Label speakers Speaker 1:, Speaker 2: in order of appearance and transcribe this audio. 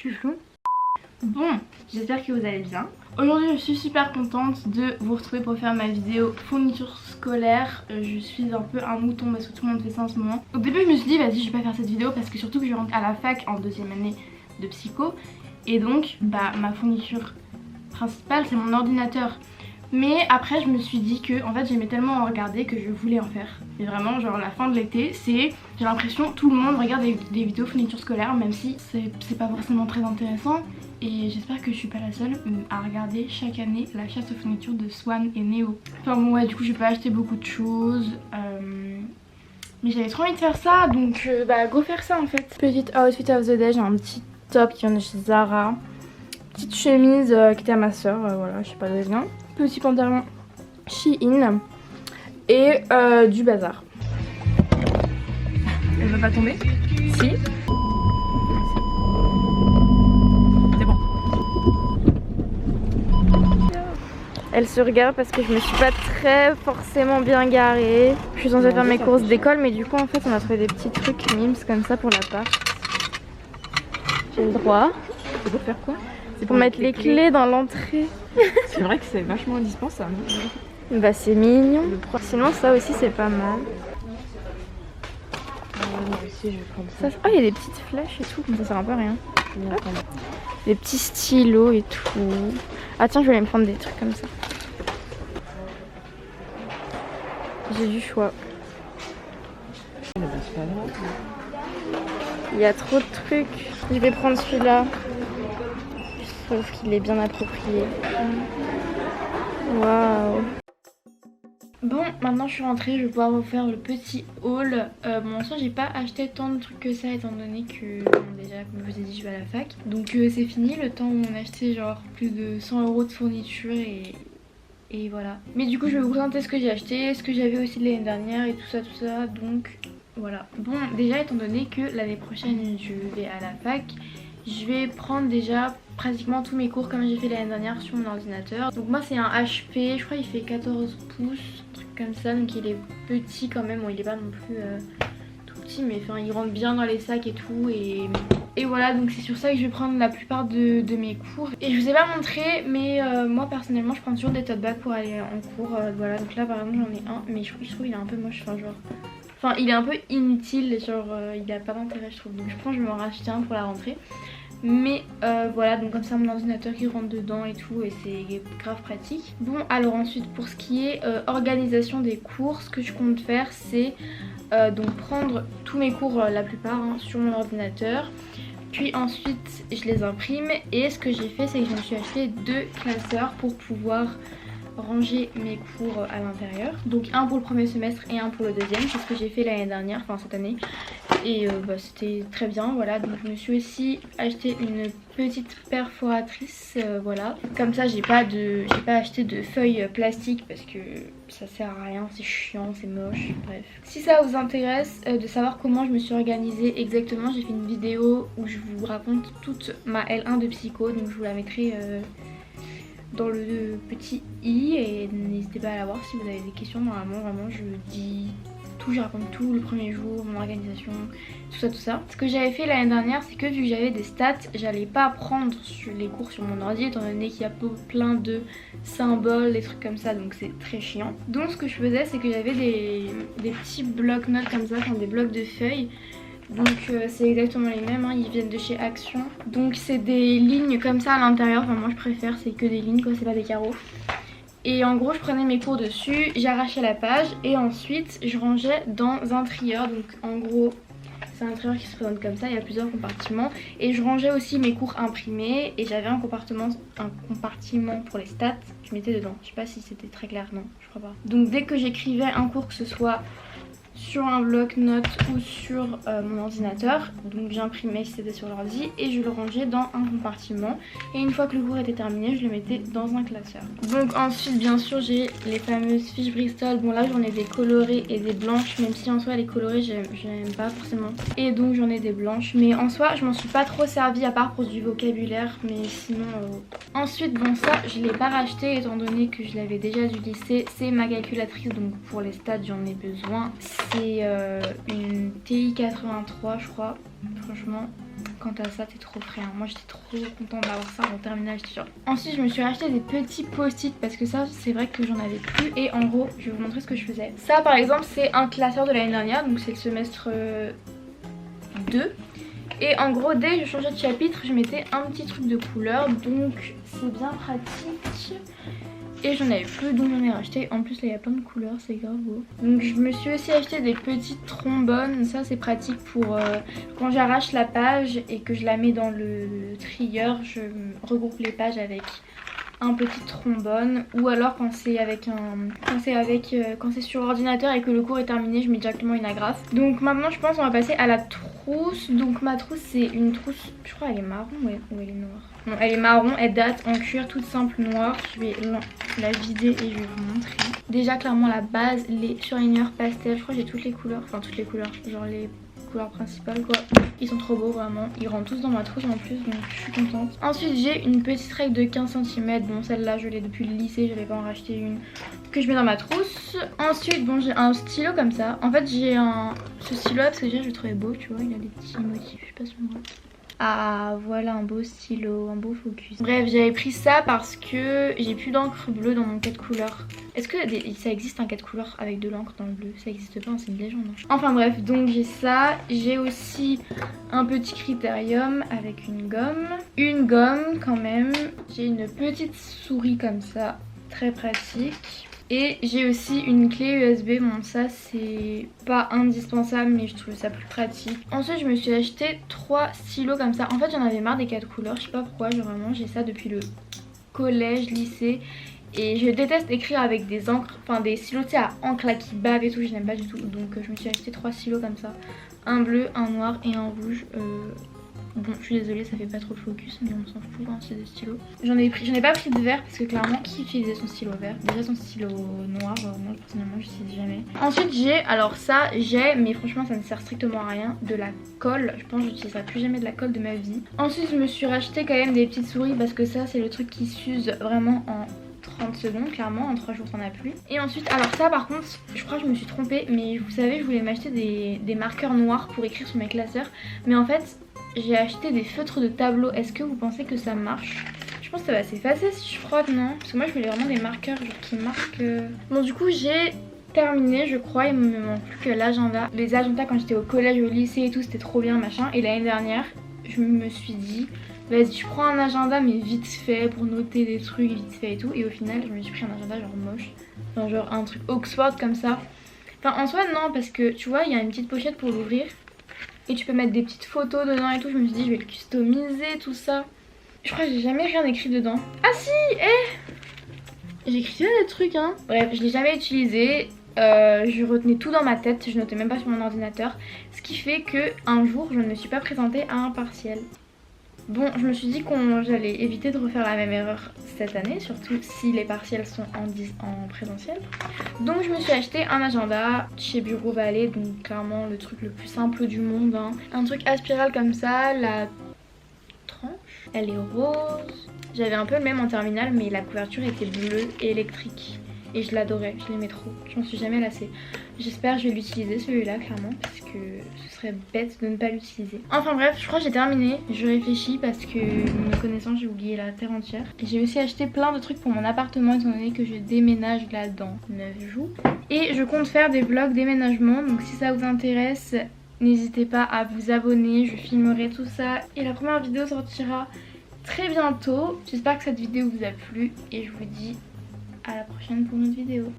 Speaker 1: Tu joues? Bon, j'espère que vous allez bien. Aujourd'hui je suis super contente de vous retrouver pour faire ma vidéo fourniture scolaire. Je suis un peu un mouton parce que tout le monde fait ça en ce moment. Au début je me suis dit vas-y je vais pas faire cette vidéo parce que surtout que je rentre à la fac en deuxième année de psycho. Et donc ma fourniture principale c'est mon ordinateur. Mais après je me suis dit que en fait j'aimais tellement en regarder que je voulais en faire. Et vraiment genre la fin de l'été j'ai l'impression tout le monde regarde des vidéos fourniture scolaire même si c'est pas forcément très intéressant. Et j'espère que je suis pas la seule à regarder chaque année la chasse aux fournitures de Swan et Neo. Enfin bon ouais du coup j'ai pas acheté beaucoup de choses. Mais j'avais trop envie de faire ça donc go faire ça en fait. Petite outfit of the day, j'ai un petit top qui vient de chez Zara. Petite chemise qui était à ma soeur, voilà je sais pas d'où elle vient. Petit pantalon Shein et du bazar. Elle va pas tomber? Si. Elle se regarde parce que je me suis pas très forcément bien garée. Je suis censée faire mes courses d'école mais du coup en fait on a trouvé des petits trucs mimes comme ça pour l'appart. J'ai le droit.
Speaker 2: C'est pour faire quoi?
Speaker 1: C'est pour mettre les clés dans l'entrée.
Speaker 2: C'est vrai que c'est vachement indispensable.
Speaker 1: Bah c'est mignon. Sinon ça aussi c'est pas mal.
Speaker 2: Moi aussi je vais prendre ça.
Speaker 1: Oh il y a des petites flèches et tout, ça sert un peu à rien. Des petits stylos et tout. Ah tiens je vais aller me prendre des trucs comme ça. J'ai du choix. Il y a trop de trucs. Je vais prendre celui-là. Je trouve qu'il est bien approprié. Waouh. Bon, maintenant je suis rentrée, je vais pouvoir vous faire le petit haul. Bon, en soi, j'ai pas acheté tant de trucs que ça, étant donné que, bon, déjà, comme je vous ai dit, je vais à la fac. Donc, c'est fini le temps où on a acheté genre plus de 100 € de fourniture et voilà. Mais du coup, je vais vous présenter ce que j'ai acheté, ce que j'avais aussi de l'année dernière et tout ça. Donc, voilà. Bon, déjà, étant donné que l'année prochaine, je vais à la fac, je vais prendre déjà pratiquement tous mes cours comme j'ai fait l'année dernière sur mon ordinateur. Donc moi c'est un HP, je crois qu'il fait 14 pouces, un truc comme ça, donc il est petit quand même, bon il est pas non plus tout petit mais enfin il rentre bien dans les sacs et tout et voilà, donc c'est sur ça que je vais prendre la plupart de mes cours. Et je vous ai pas montré mais moi personnellement je prends toujours des tote bags pour aller en cours, voilà, donc là par exemple j'en ai un mais je trouve qu'il est un peu moche, enfin il est un peu inutile, genre il a pas d'intérêt je trouve, donc je pense que je vais m'en racheter un pour la rentrée. Mais voilà, donc comme ça mon ordinateur qui rentre dedans et tout et c'est grave pratique. Bon alors ensuite pour ce qui est organisation des cours, ce que je compte faire c'est donc prendre tous mes cours, la plupart sur mon ordinateur. Puis ensuite je les imprime et ce que j'ai fait c'est que je me suis acheté 2 classeurs pour pouvoir ranger mes cours à l'intérieur. Donc un pour le premier semestre et un pour le deuxième, c'est ce que j'ai fait l'année dernière, enfin cette année. Et c'était très bien, voilà. Donc je me suis aussi acheté une petite perforatrice, voilà. Comme ça j'ai pas acheté de feuilles plastiques parce que ça sert à rien, c'est chiant, c'est moche, bref. Si ça vous intéresse de savoir comment je me suis organisée exactement, j'ai fait une vidéo où je vous raconte toute ma L1 de psycho, donc je vous la mettrai dans le petit i et n'hésitez pas à la voir si vous avez des questions. Normalement vraiment je dis tout, je raconte tout, le premier jour, mon organisation, tout ça. Ce que j'avais fait l'année dernière c'est que vu que j'avais des stats, j'allais pas prendre les cours sur mon ordi étant donné qu'il y a plein de symboles, des trucs comme ça, donc c'est très chiant. Donc ce que je faisais c'est que j'avais des petits blocs-notes comme ça, enfin des blocs de feuilles. Donc c'est exactement les mêmes, ils viennent de chez Action. Donc c'est des lignes comme ça à l'intérieur, enfin moi je préfère, c'est que des lignes quoi, c'est pas des carreaux. Et en gros je prenais mes cours dessus, j'arrachais la page et ensuite je rangeais dans un trieur. Donc en gros c'est un trieur qui se présente comme ça, il y a plusieurs compartiments. Et je rangeais aussi mes cours imprimés et j'avais un compartiment pour les stats, je mettais dedans. Je sais pas si c'était très clair, non je crois pas. Donc dès que j'écrivais un cours, que ce soit sur un bloc-notes ou sur mon ordinateur, donc j'imprimais si c'était sur l'ordi et je le rangeais dans un compartiment et une fois que le cours était terminé je le mettais dans un classeur. Donc ensuite bien sûr j'ai les fameuses fiches Bristol. Bon là j'en ai des colorées et des blanches, même si en soi les colorées j'aime pas forcément, et donc j'en ai des blanches, mais en soi je m'en suis pas trop servie à part pour du vocabulaire, mais sinon ensuite bon ça je l'ai pas racheté étant donné que je l'avais déjà du lycée. C'est ma calculatrice, donc pour les stats j'en ai besoin. C'est une TI 83 je crois. Franchement quand t'as ça t'es trop prêt hein. Moi j'étais trop contente d'avoir ça en terminale, j'étais genre. Ensuite je me suis acheté des petits post-it parce que ça c'est vrai que j'en avais plus. Et en gros je vais vous montrer ce que je faisais. Ça par exemple c'est un classeur de l'année dernière, donc c'est le semestre 2. Et en gros dès que je changeais de chapitre je mettais un petit truc de couleur, donc c'est bien pratique. Et j'en avais plus donc j'en ai racheté. En plus là il y a plein de couleurs, c'est grave beau. Donc je me suis aussi acheté des petites trombones. Ça c'est pratique pour quand j'arrache la page et que je la mets dans le trieur, je regroupe les pages avec un petit trombone. Ou alors quand c'est avec quand c'est sur ordinateur et que le cours est terminé, je mets directement une agrafe. Donc maintenant je pense on va passer à la trousse. Donc ma trousse c'est une trousse, je crois elle est marron ouais, ou elle est noire. Non, elle est marron, elle date en cuir toute simple noire. Je vais la vider et je vais vous montrer. Déjà clairement la base, les surligneurs pastel, je crois que j'ai toutes les couleurs, enfin toutes les couleurs, genre les couleurs principales quoi. Ils sont trop beaux vraiment, ils rentrent tous dans ma trousse en plus donc je suis contente. Ensuite j'ai une petite règle de 15 cm, bon celle-là je l'ai depuis le lycée, je vais pas en racheter une que je mets dans ma trousse. Ensuite bon j'ai un stylo comme ça, en fait j'ai ce stylo parce que je le trouvais beau tu vois, il a des petits motifs, je sais pas si on voit. Ah voilà un beau stylo, un beau focus. Bref j'avais pris ça parce que j'ai plus d'encre bleue dans mon 4 couleurs. Est-ce que ça existe un 4 couleurs avec de l'encre dans le bleu? Ça existe pas, c'est une légende. Enfin bref, donc j'ai ça. J'ai aussi un petit critérium avec une gomme. Une gomme quand même. J'ai une petite souris comme ça, très pratique. Et j'ai aussi une clé USB, bon ça c'est pas indispensable mais je trouve ça plus pratique. Ensuite je me suis acheté 3 stylos comme ça. En fait j'en avais marre des 4 couleurs, je sais pas pourquoi, genre vraiment j'ai ça depuis le collège, lycée. Et je déteste écrire avec des encres, enfin des stylos tu sais à encre là qui bavent et tout, je n'aime pas du tout. Donc je me suis acheté 3 stylos comme ça. Un bleu, un noir et un rouge. Bon je suis désolée ça fait pas trop le focus mais on s'en fout hein, c'est des stylos. J'en ai pas pris de vert parce que clairement qui utilisait son stylo vert? Déjà son stylo noir, moi personnellement je n'utilise jamais. Ensuite j'ai, alors ça j'ai mais franchement ça ne sert strictement à rien, de la colle. Je pense que j'utiliserai plus jamais de la colle de ma vie. Ensuite je me suis racheté quand même des petites souris parce que ça c'est le truc qui s'use vraiment en 30 secondes clairement, en 3 jours t'en as plus. Et ensuite alors ça par contre je crois que je me suis trompée mais vous savez je voulais m'acheter des marqueurs noirs pour écrire sur mes classeurs. Mais en fait j'ai acheté des feutres de tableau. Est-ce que vous pensez que ça marche? Je pense que ça va s'effacer si je frotte, non? Parce que moi je voulais vraiment des marqueurs genre qui marquent. Bon du coup j'ai terminé je crois, il me manque plus que l'agenda. Les agendas quand j'étais au collège, au lycée et tout c'était trop bien machin. Et l'année dernière je me suis dit vas-y je prends un agenda mais vite fait pour noter des trucs vite fait et tout. Et au final je me suis pris un agenda genre moche, genre un truc Oxford comme ça. Enfin en soi non parce que tu vois il y a une petite pochette pour l'ouvrir. Et tu peux mettre des petites photos dedans et tout. Je me suis dit je vais le customiser tout ça. Je crois que j'ai jamais rien écrit dedans. Ah si, j'ai écrit des trucs hein. Bref je l'ai jamais utilisé. Je retenais tout dans ma tête. Je notais même pas sur mon ordinateur. Ce qui fait que un jour je ne me suis pas présentée à un partiel. Bon je me suis dit qu'on j'allais éviter de refaire la même erreur cette année. Surtout si les partiels sont en présentiel. Donc je me suis acheté un agenda chez Bureau Vallée. Donc clairement le truc le plus simple du monde hein. Un truc à spirale comme ça. La tranche elle est rose. J'avais un peu le même en terminale mais la couverture était bleue et électrique. Et je l'adorais, je l'aimais trop, je m'en suis jamais lassée. J'espère que je vais l'utiliser celui-là clairement parce que ce serait bête de ne pas l'utiliser. Enfin bref, je crois que j'ai terminé. Je réfléchis parce que me connaissant j'ai oublié la terre entière. J'ai aussi acheté plein de trucs pour mon appartement étant donné que je déménage là dans 9 jours. Et je compte faire des vlogs déménagement, donc si ça vous intéresse, n'hésitez pas à vous abonner, je filmerai tout ça. Et la première vidéo sortira très bientôt. J'espère que cette vidéo vous a plu et je vous dis à la prochaine pour une autre vidéo.